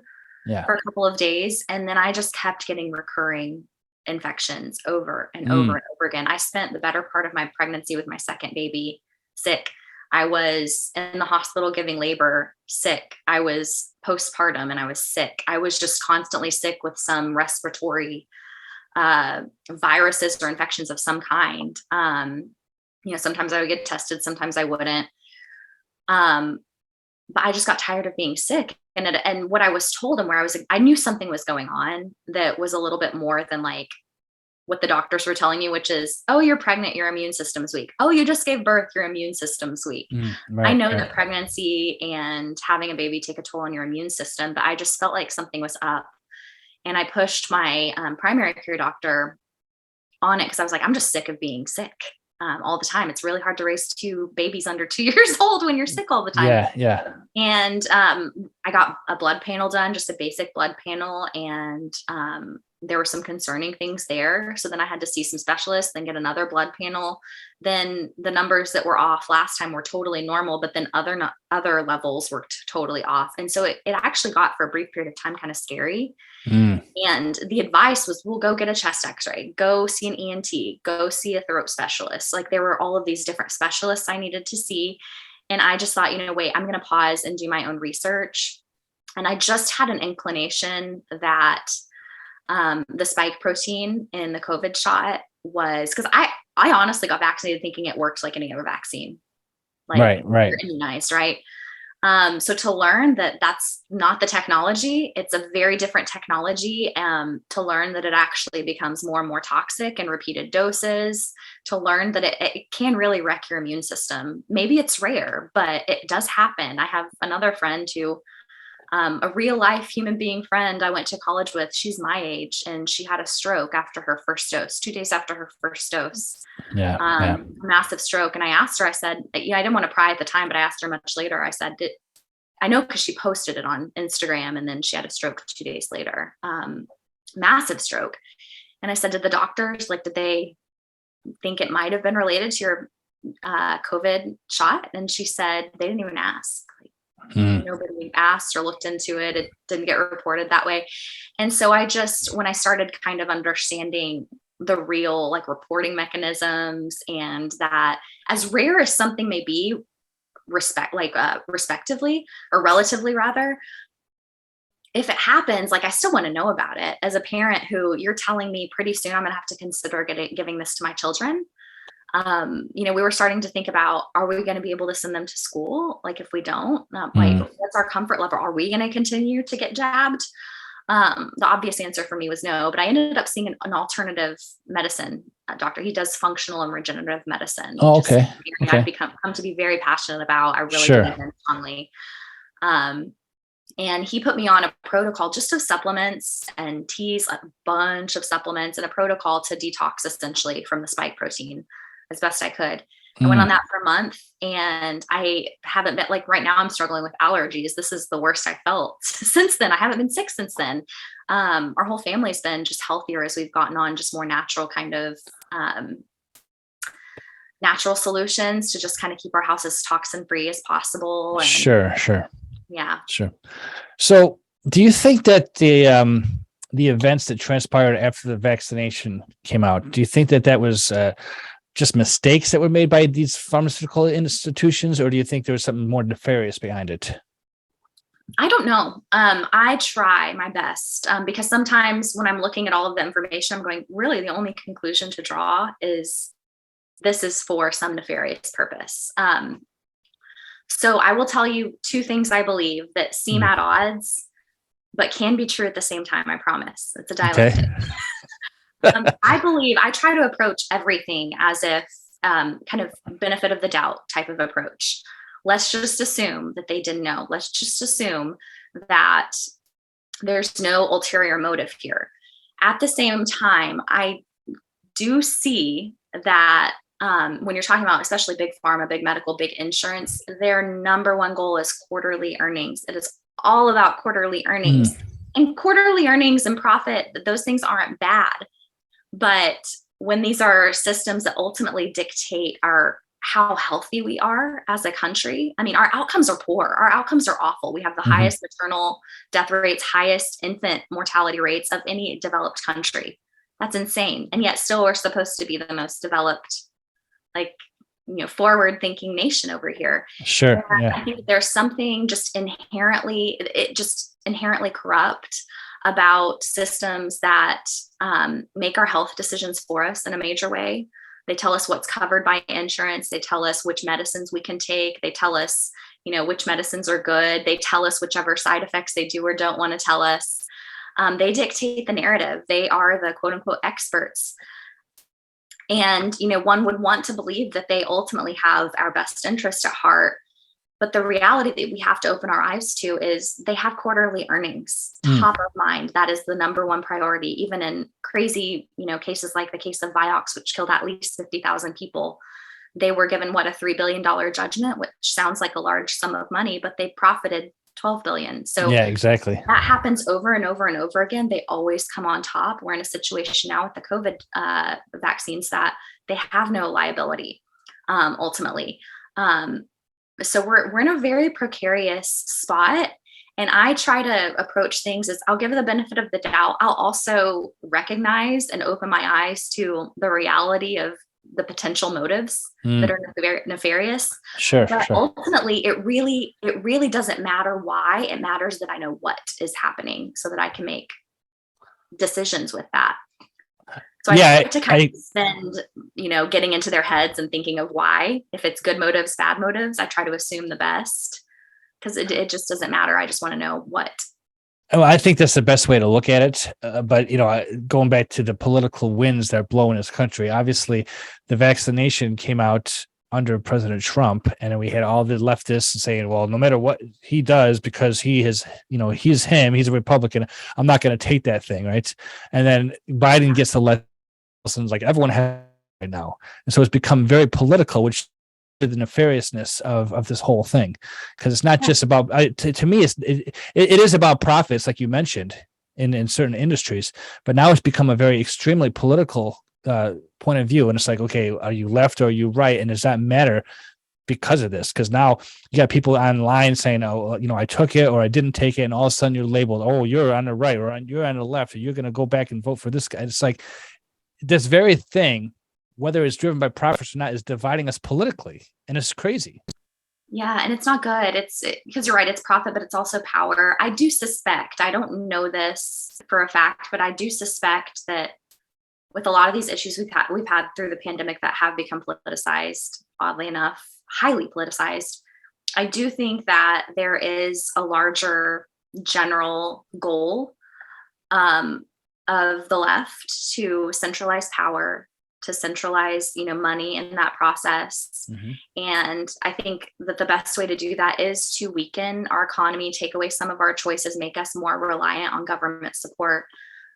for a couple of days. And then I just kept getting recurring infections over and over and over again. I spent the better part of my pregnancy with my second baby sick. I was in the hospital giving labor sick. I was postpartum and I was sick. I was just constantly sick with some respiratory viruses or infections of some kind. Sometimes I would get tested, sometimes I wouldn't. But I just got tired of being sick. And what I was told, and where I knew something was going on that was a little bit more than like what the doctors were telling you, which is, oh, you're pregnant, your immune system's weak. Oh, you just gave birth, your immune system's weak. I know that pregnancy and having a baby take a toll on your immune system, but I just felt like something was up. And I pushed my primary care doctor on it because I was like, I'm just sick of being sick all the time. It's really hard to raise 2 babies under 2 years old when you're sick all the time. Yeah. And I got a blood panel done, just a basic blood panel. And there were some concerning things there. So then I had to see some specialists, then get another blood panel. Then the numbers that were off last time were totally normal, but then other levels were totally off. And so it actually got, for a brief period of time, kind of scary. And the advice was, well, go get a chest x-ray, go see an ENT, go see a throat specialist. Like, there were all of these different specialists I needed to see. And I just thought, wait, I'm going to pause and do my own research. And I just had an inclination that the spike protein in the COVID shot was, because I honestly got vaccinated thinking it worked like any other vaccine. Like, right. You're immunized, right? So to learn that that's not the technology, it's a very different technology, to learn that it actually becomes more and more toxic in repeated doses, to learn that it can really wreck your immune system. Maybe it's rare, but it does happen. I have another friend who, a real life human being friend I went to college with, she's my age, and she had a stroke after her first dose, 2 days after her first dose. Massive stroke. And I asked her, I said, I didn't want to pry at the time, but I asked her much later. I said, I know, because she posted it on Instagram, and then she had a stroke 2 days later, massive stroke. And I said, did the doctors, did they think it might have been related to your COVID shot? And she said, they didn't even ask. Nobody asked or looked into it. It didn't get reported that way. And so when I started kind of understanding the real reporting mechanisms, and that as rare as something may be, respectively, or relatively rather, if it happens, I still want to know about it. As a parent who you're telling me pretty soon I'm going to have to consider giving this to my children. We were starting to think about, are we going to be able to send them to school? If we don't, what's our comfort level? Are we going to continue to get jabbed? The obvious answer for me was no, but I ended up seeing an alternative medicine doctor. He does functional and regenerative medicine. Oh, okay. I've come to be very passionate about. I really believe in strongly. And he put me on a protocol just of supplements and teas, a bunch of supplements, and a protocol to detox essentially from the spike protein as best I could. I went on that for a month, and I haven't been, right now I'm struggling with allergies. This is the worst I felt since then. I haven't been sick since then. Our whole family's been just healthier as we've gotten on just more natural kind of natural solutions to just kind of keep our house as toxin free as possible. And, Sure. Yeah. Sure. So do you think that the events that transpired after the vaccination came out, do you think that was just mistakes that were made by these pharmaceutical institutions, or do you think there was something more nefarious behind it? I don't know. I try my best because sometimes when I'm looking at all of the information, I'm going, really, the only conclusion to draw is this is for some nefarious purpose. So I will tell you 2 things I believe that seem at odds, but can be true at the same time. I promise. It's a dialectic. Okay. I try to approach everything as if kind of benefit of the doubt type of approach. Let's just assume that they didn't know. Let's just assume that there's no ulterior motive here. At the same time, I do see that when you're talking about especially big pharma, big medical, big insurance, their number one goal is quarterly earnings. It is all about quarterly earnings. And quarterly earnings and profit, those things aren't bad. But when these are systems that ultimately dictate how healthy we are as a country, I mean, our outcomes are poor. Our outcomes are awful. We have the highest maternal death rates, highest infant mortality rates of any developed country. That's insane. And yet still we're supposed to be the most developed, forward thinking nation over here. Sure. Yeah. I think there's something just inherently corrupt about systems that make our health decisions for us in a major way. They tell us what's covered by insurance. They tell us which medicines we can take. They tell us which medicines are good. They tell us whichever side effects they do or don't want to tell us. They dictate the narrative. They are the quote unquote experts. And, one would want to believe that they ultimately have our best interest at heart. But the reality that we have to open our eyes to is they have quarterly earnings top of mind. That is the number one priority, even in crazy, cases like the case of Vioxx, which killed at least 50,000 people. They were given a $3 billion judgment, which sounds like a large sum of money, but they profited 12 billion. So yeah, exactly. That happens over and over and over again. They always come on top. We're in a situation now with the COVID vaccines that they have no liability, ultimately. So we're in a very precarious spot. And I try to approach things as I'll give the benefit of the doubt. I'll also recognize and open my eyes to the reality of the potential motives that are nefarious. Sure. Ultimately, it really doesn't matter why. It matters that I know what is happening so that I can make decisions with that. So I like to kind of spend, getting into their heads and thinking of why. If it's good motives, bad motives, I try to assume the best because it just doesn't matter. I just want to know what. Well, I think that's the best way to look at it. But, going back to the political winds that blow in this country, obviously the vaccination came out under President Trump. And then we had all the leftists saying, well, no matter what he does, because he is, he's a Republican, I'm not going to take that thing. Right. And then Biden gets elected. Like everyone has right now. And so it's become very political, which the nefariousness of this whole thing, because it's not just about to me it is about profits, like you mentioned in certain industries, but now it's become a very extremely political point of view. And it's like, okay, are you left or are you right? And does that matter because of this? Because now you got people online saying, oh, I took it or I didn't take it, and all of a sudden you're labeled, oh, you're on the right or you're on the left, or you're going to go back and vote for this guy. It's like this very thing, whether it's driven by profits or not, is dividing us politically, and it's crazy. Yeah, and it's not good. It's because you're right, it's profit, but it's also power. I do suspect, I don't know this for a fact, but I do suspect that with a lot of these issues we've had through the pandemic that have become politicized, oddly enough, highly politicized, I do think that there is a larger general goal of the left to centralize power, to centralize, money in that process. Mm-hmm. And I think that the best way to do that is to weaken our economy, take away some of our choices, make us more reliant on government support.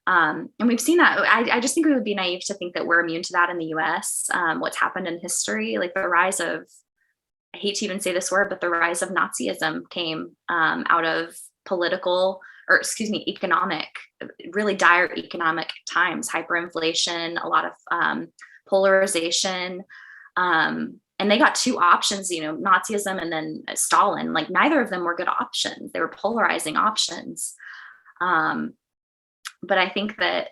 And we've seen that. I just think we would be naive to think that we're immune to that in the US. What's happened in history, like the rise of, I hate to even say this word, but the rise of Nazism came out of economic, really dire economic times, hyperinflation, a lot of polarization. And they got two options, Nazism and then Stalin. Like neither of them were good options. They were polarizing options. But I think that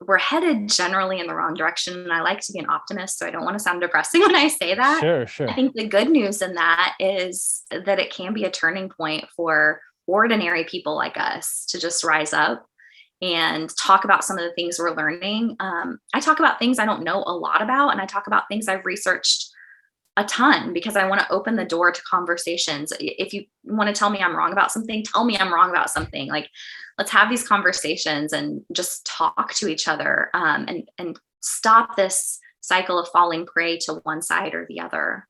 we're headed generally in the wrong direction. And I like to be an optimist, so I don't want to sound depressing when I say that. Sure. I think the good news in that is that it can be a turning point for ordinary people like us to just rise up and talk about some of the things we're learning. I talk about things I don't know a lot about, and I talk about things I've researched a ton because I want to open the door to conversations. If you want to tell me I'm wrong about something, tell me I'm wrong about something. Like, let's have these conversations and just talk to each other, and stop this cycle of falling prey to one side or the other.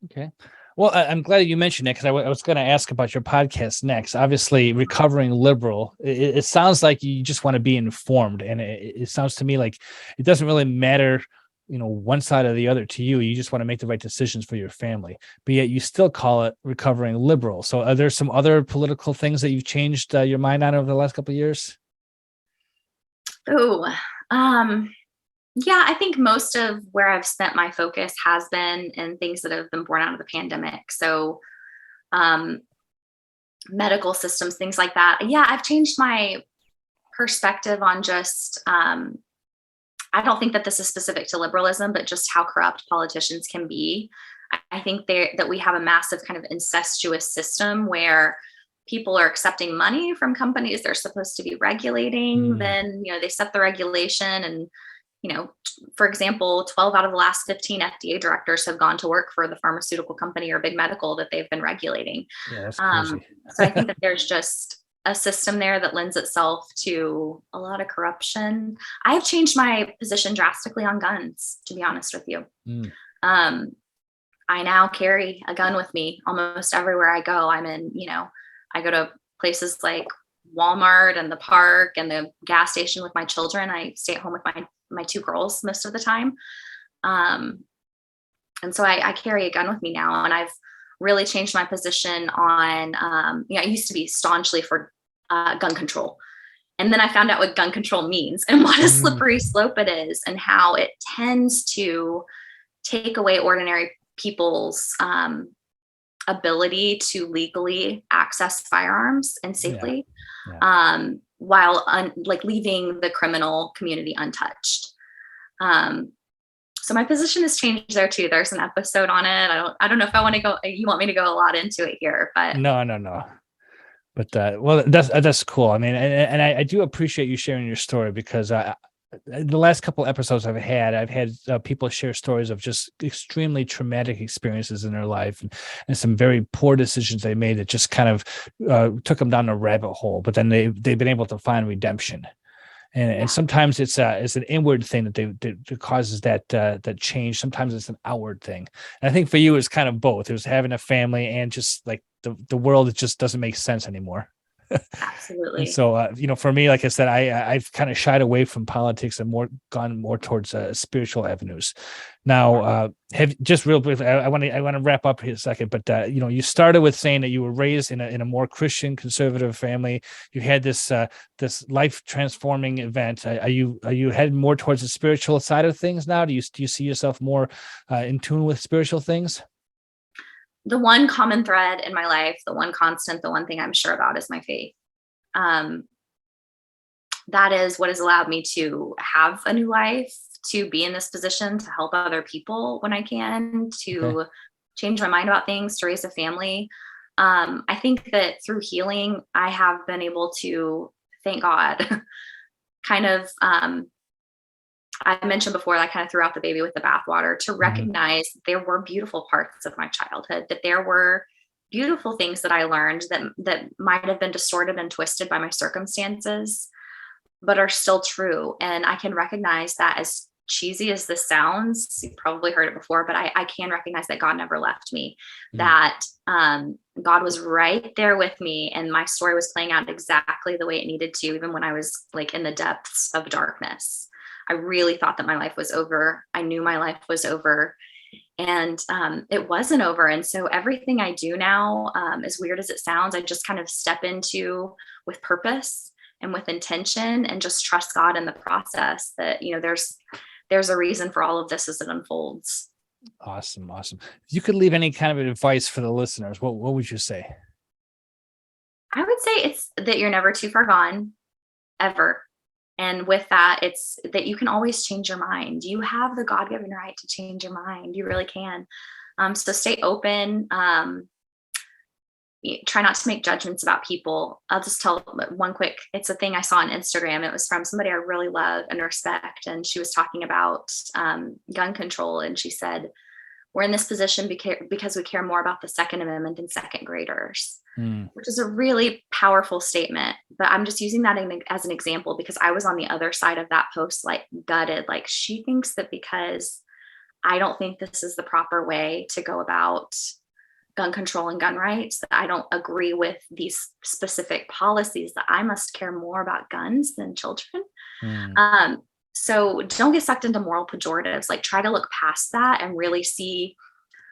Okay. Well, I'm glad you mentioned it, because I was going to ask about your podcast next. Obviously, Recovering Liberal, it sounds like you just want to be informed. And it sounds to me like it doesn't really matter, one side or the other to you. You just want to make the right decisions for your family. But yet you still call it Recovering Liberal. So are there some other political things that you've changed your mind on over the last couple of years? Yeah, I think most of where I've spent my focus has been in things that have been born out of the pandemic. So medical systems, things like that. Yeah, I've changed my perspective on just, I don't think that this is specific to liberalism, but just how corrupt politicians can be. I think that we have a massive kind of incestuous system where people are accepting money from companies they're supposed to be regulating. Then, they set the regulation and for example, 12 out of the last 15 FDA directors have gone to work for the pharmaceutical company or big medical that they've been regulating. Yeah, that's crazy. So I think that there's just a system there that lends itself to a lot of corruption. I have changed my position drastically on guns, to be honest with you. I now carry a gun with me almost everywhere I go. I go to places like Walmart and the park and the gas station with my children. I stay at home with my two girls most of the time. And so I carry a gun with me now, and I've really changed my position on, I used to be staunchly for gun control. And then I found out what gun control means and what a slippery slope it is, and how it tends to take away ordinary people's ability to legally access firearms and safely, while leaving the criminal community untouched. So my position has changed there too. There's an episode on it. I don't know if you want me to go a lot into it here, but No. But well, that's cool. I mean, and I do appreciate you sharing your story, because the last couple episodes I've had people share stories of just extremely traumatic experiences in their life, and some very poor decisions they made that just kind of took them down a rabbit hole. But then they've been able to find redemption. And sometimes it's an inward thing that causes that change. Sometimes it's an outward thing. And I think for you, it's kind of both. It was having a family and just like the world, it just doesn't make sense anymore. Absolutely. And so, for me, like I said, I've kind of shied away from politics and gone more towards spiritual avenues. Now, just real briefly, I want to wrap up here a second, but you started with saying that you were raised in a more Christian conservative family. You had this life transforming event. Are you heading more towards the spiritual side of things now? Do you see yourself more in tune with spiritual things? The one common thread in my life, the one constant, the one thing I'm sure about is my faith. That is what has allowed me to have a new life, to be in this position, to help other people when I can, to change my mind about things, to raise a family. I think that through healing, I have been able to, thank God, kind of, I mentioned before, I kind of threw out the baby with the bathwater, to recognize there were beautiful parts of my childhood, that there were beautiful things that I learned that might have been distorted and twisted by my circumstances, but are still true. And I can recognize that, as cheesy as this sounds, you've probably heard it before, but I can recognize that God never left me, that God was right there with me, and my story was playing out exactly the way it needed to, even when I was like in the depths of darkness. I really thought that my life was over. I knew my life was over, and it wasn't over. And so everything I do now, as weird as it sounds, I just kind of step into with purpose and with intention, and just trust God in the process, that, there's a reason for all of this as it unfolds. Awesome. If you could leave any kind of advice for the listeners, what would you say? I would say it's that you're never too far gone, ever. And with that, it's that you can always change your mind. You have the God-given right to change your mind. You really can. So stay open. Try not to make judgments about people. I'll just tell one quick, it's a thing I saw on Instagram. It was from somebody I really love and respect. And she was talking about gun control. And she said, we're in this position because we care more about the Second Amendment than second graders, which is a really powerful statement. But I'm just using that as an example, because I was on the other side of that post, like gutted. Like, she thinks that because I don't think this is the proper way to go about gun control and gun rights, that I don't agree with these specific policies, that I must care more about guns than children. So don't get sucked into moral pejoratives. Like, try to look past that and really see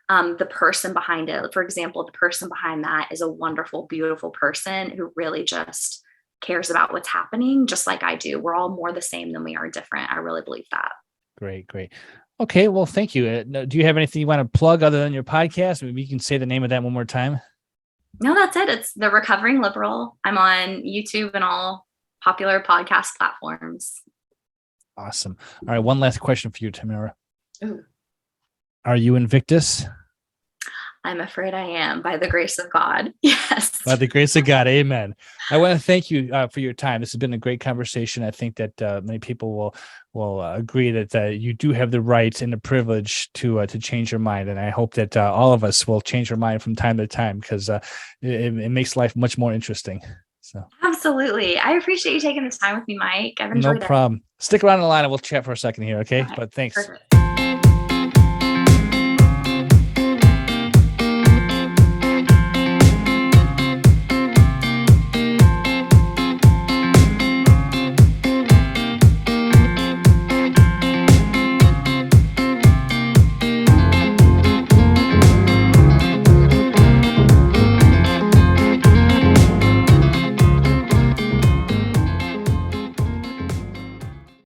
the person behind it. For example, the person behind that is a wonderful, beautiful person who really just cares about what's happening, just like I do. We're all more the same than we are different. I really believe that. Great. Okay, well, thank you. Do you have anything you want to plug other than your podcast? Maybe you can say the name of that one more time. No, that's it. It's The Recovering Liberal. I'm on YouTube and all popular podcast platforms. Awesome. All right, one last question for you, Tamara. Ooh. Are you Invictus? I'm afraid I am, by the grace of God. Yes. By the grace of God, amen. I want to thank you for your time. This has been a great conversation. I think that many people will agree that you do have the right and the privilege to change your mind, and I hope that all of us will change our mind from time to time, because it makes life much more interesting. So Absolutely. I appreciate you taking the time with me, Mike. I've no enjoyed it. problem. Stick around the line and we'll chat for a second here, okay? Okay, But thanks. perfect.